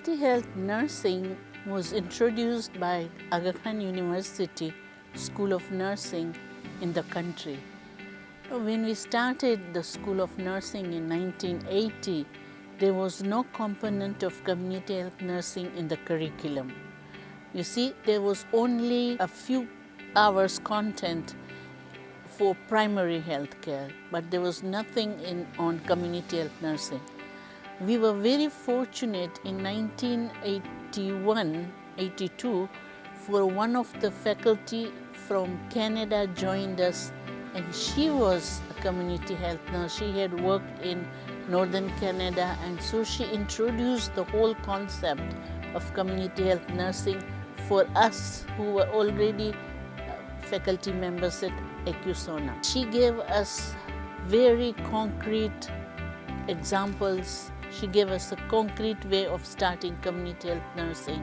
Community health nursing was introduced by Aga Khan University School of Nursing in the country. When we started the School of Nursing in 1980, there was no component of community health nursing in the curriculum. You see, there was only a few hours content for primary health care, but there was nothing on community health nursing. We were very fortunate in 1981-82 for one of the faculty from Canada joined us, and she was a community health nurse. She had worked in northern Canada, and so she introduced the whole concept of community health nursing for us who were already faculty members at ECUSONA. She gave us very concrete examples. She gave us a concrete way of starting community health nursing,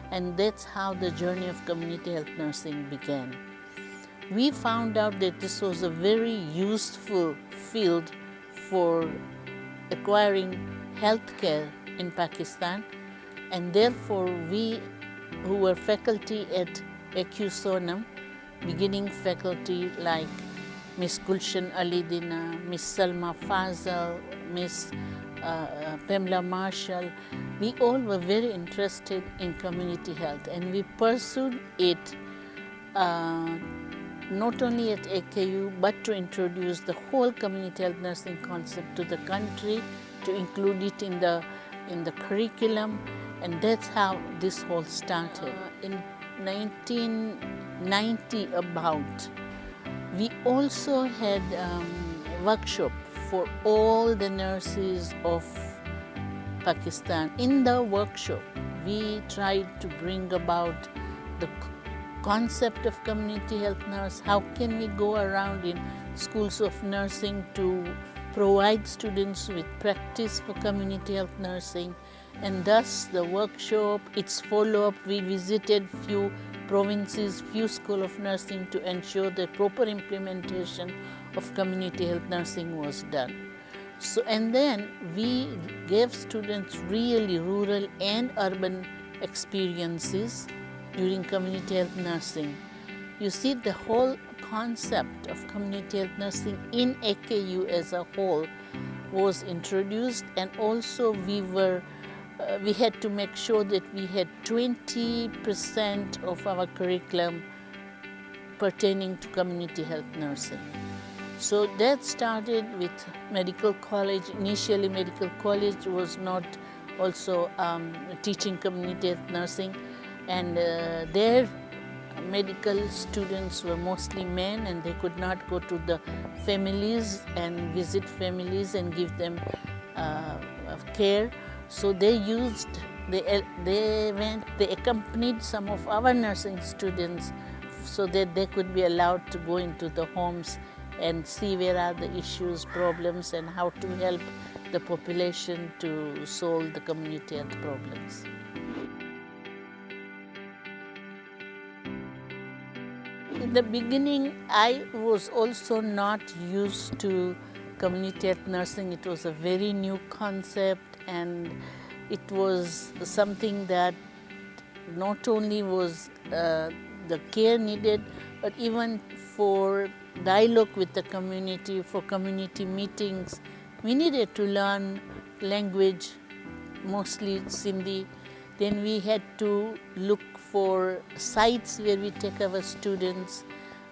and that's how the journey of community health nursing began. We found out that this was a very useful field for acquiring health care in Pakistan, and therefore we who were faculty at ECUSONA, beginning faculty like Miss Gulshan Ali Dina, Miss Salma Fazal, Miss Pamela Marshall, we all were very interested in community health, and we pursued it not only at AKU but to introduce the whole community health nursing concept to the country, to include it in the curriculum, and that's how this whole started. In 1990 about, we also had a workshop for all the nurses of Pakistan. In the workshop, we tried to bring about the concept of community health nurse. How can we go around in schools of nursing to provide students with practice for community health nursing? And thus the workshop, its follow-up, we visited few provinces, few schools of nursing to ensure that proper implementation of community health nursing was done. So, and then we gave students really rural and urban experiences during community health nursing. You see, the whole concept of community health nursing in AKU as a whole was introduced, and also we had to make sure that we had 20% of our curriculum pertaining to community health nursing. So that started with medical college. Initially, medical college was not also teaching community health nursing, and their medical students were mostly men, and they could not go to the families and visit families and give them care. So they accompanied some of our nursing students so that they could be allowed to go into the homes and see where are the issues, problems, and how to help the population to solve the community health problems. In the beginning, I was also not used to community health nursing. It was a very new concept, and it was something that not only was the care needed, but even for dialogue with the community, for community meetings, we needed to learn language, mostly Sindhi. Then we had to look for sites where we take our students,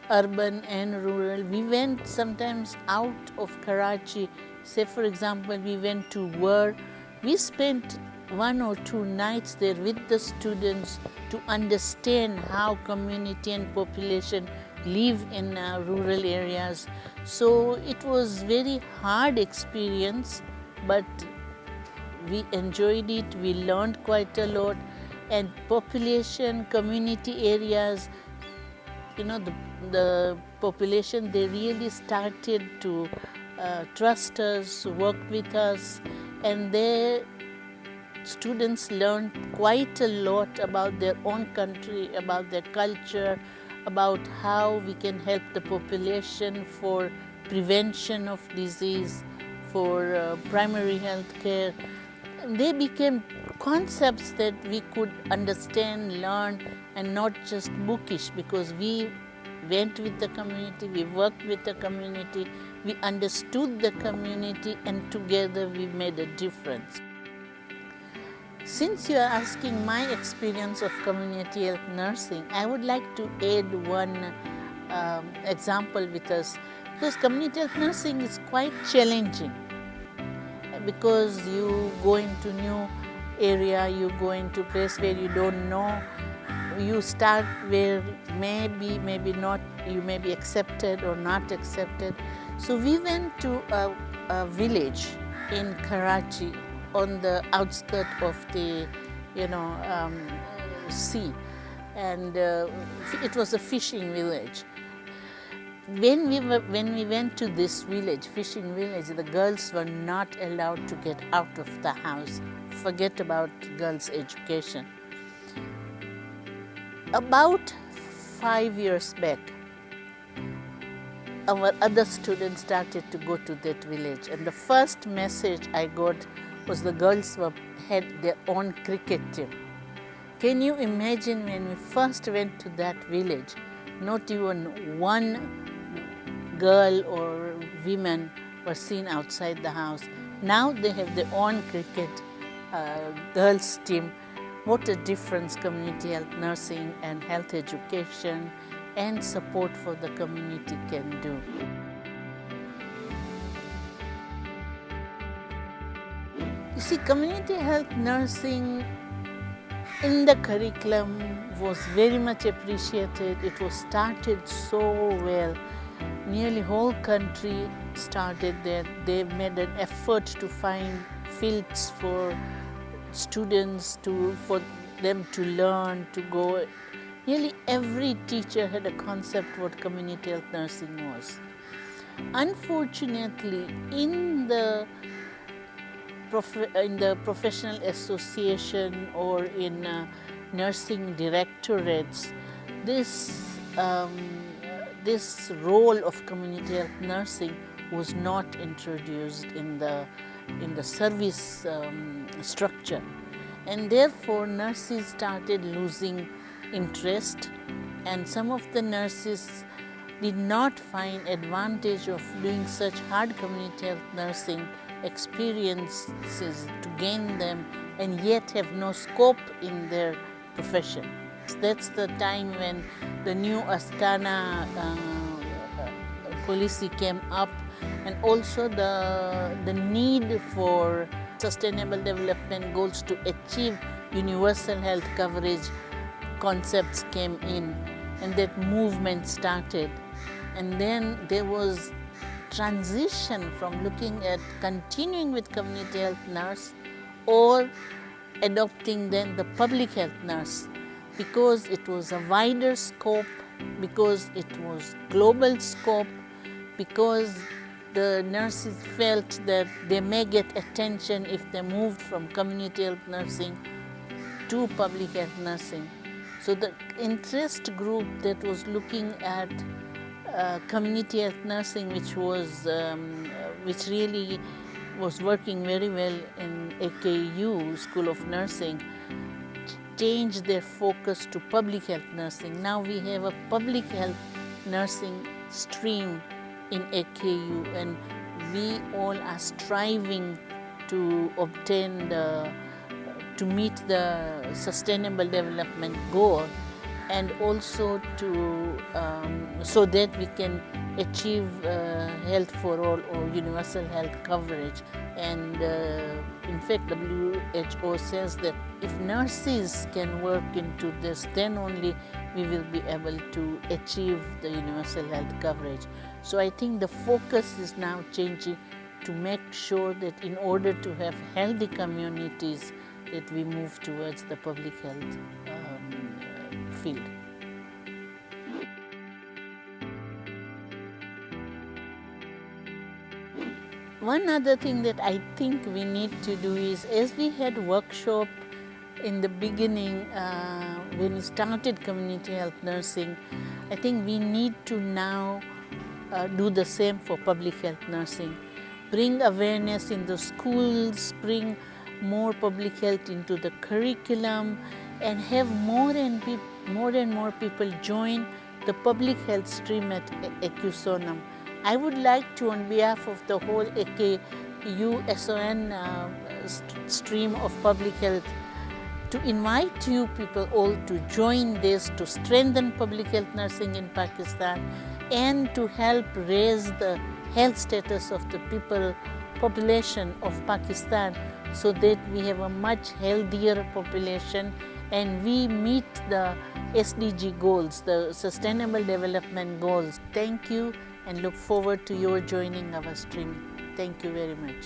urban and rural. We went sometimes out of Karachi. Say, for example, we went to War. We spent 1 or 2 nights there with the students to understand how community and population live in rural areas. So it was very hard experience, but we enjoyed it. We learned quite a lot, and population, community areas, you know, the population, they really started to trust us, work with us, and their students learned quite a lot about their own country, about their culture, about how we can help the population for prevention of disease, for primary health care. They became concepts that we could understand, learn, and not just bookish, because we went with the community, we worked with the community, we understood the community, and together we made a difference. Since you are asking my experience of community health nursing, I would like to add one example with us, because community health nursing is quite challenging, because you go into new area, you go into place where you don't know, you start where maybe not, you may be accepted or not accepted. So we went to a village in Karachi, on the outskirts of the sea, and it was a fishing village. When we went to this village, fishing village, the girls were not allowed to get out of the house. Forget about girls' education. About 5 years back, our other students started to go to that village, and the first message I got was the girls had their own cricket team. Can you imagine, when we first went to that village, not even one girl or women were seen outside the house. Now they have their own cricket girls team. What a difference community health nursing and health education and support for the community can do. You see, community health nursing in the curriculum was very much appreciated. It was started so well. Nearly whole country started there. They made an effort to find fields for students, for them to learn, to go. Nearly every teacher had a concept what community health nursing was. Unfortunately, in the professional association or in nursing directorates, this role of community health nursing was not introduced in the service structure, and therefore nurses started losing interest, and some of the nurses did not find advantage of doing such hard community health nursing experiences to gain them, and yet have no scope in their profession. That's the time when the new Astana policy came up, and also the need for sustainable development goals to achieve universal health coverage concepts came in, and that movement started. And then there was transition from looking at continuing with community health nurse or adopting then the public health nurse, because it was a wider scope, because it was global scope, because the nurses felt that they may get attention if they moved from community health nursing to public health nursing. So the interest group that was looking at community health nursing, which really was working very well in AKU, School of Nursing, changed their focus to public health nursing. Now we have a public health nursing stream in AKU, and we all are striving to obtain to meet the sustainable development goal, and also to so that we can achieve health for all or universal health coverage. And in fact, WHO says that if nurses can work into this, then only we will be able to achieve the universal health coverage. So I think the focus is now changing to make sure that in order to have healthy communities, that we move towards the public health field. One other thing that I think we need to do is, as we had workshop in the beginning when we started community health nursing, I think we need to now do the same for public health nursing. Bring awareness in the schools, bring more public health into the curriculum and have more and more people join the public health stream at AQSonam. I would like to, on behalf of the whole AKUSON stream of public health, to invite you people all to join this, to strengthen public health nursing in Pakistan and to help raise the health status of the population of Pakistan, so that we have a much healthier population and we meet the SDG goals, the Sustainable Development Goals. Thank you and look forward to your joining our stream. Thank you very much.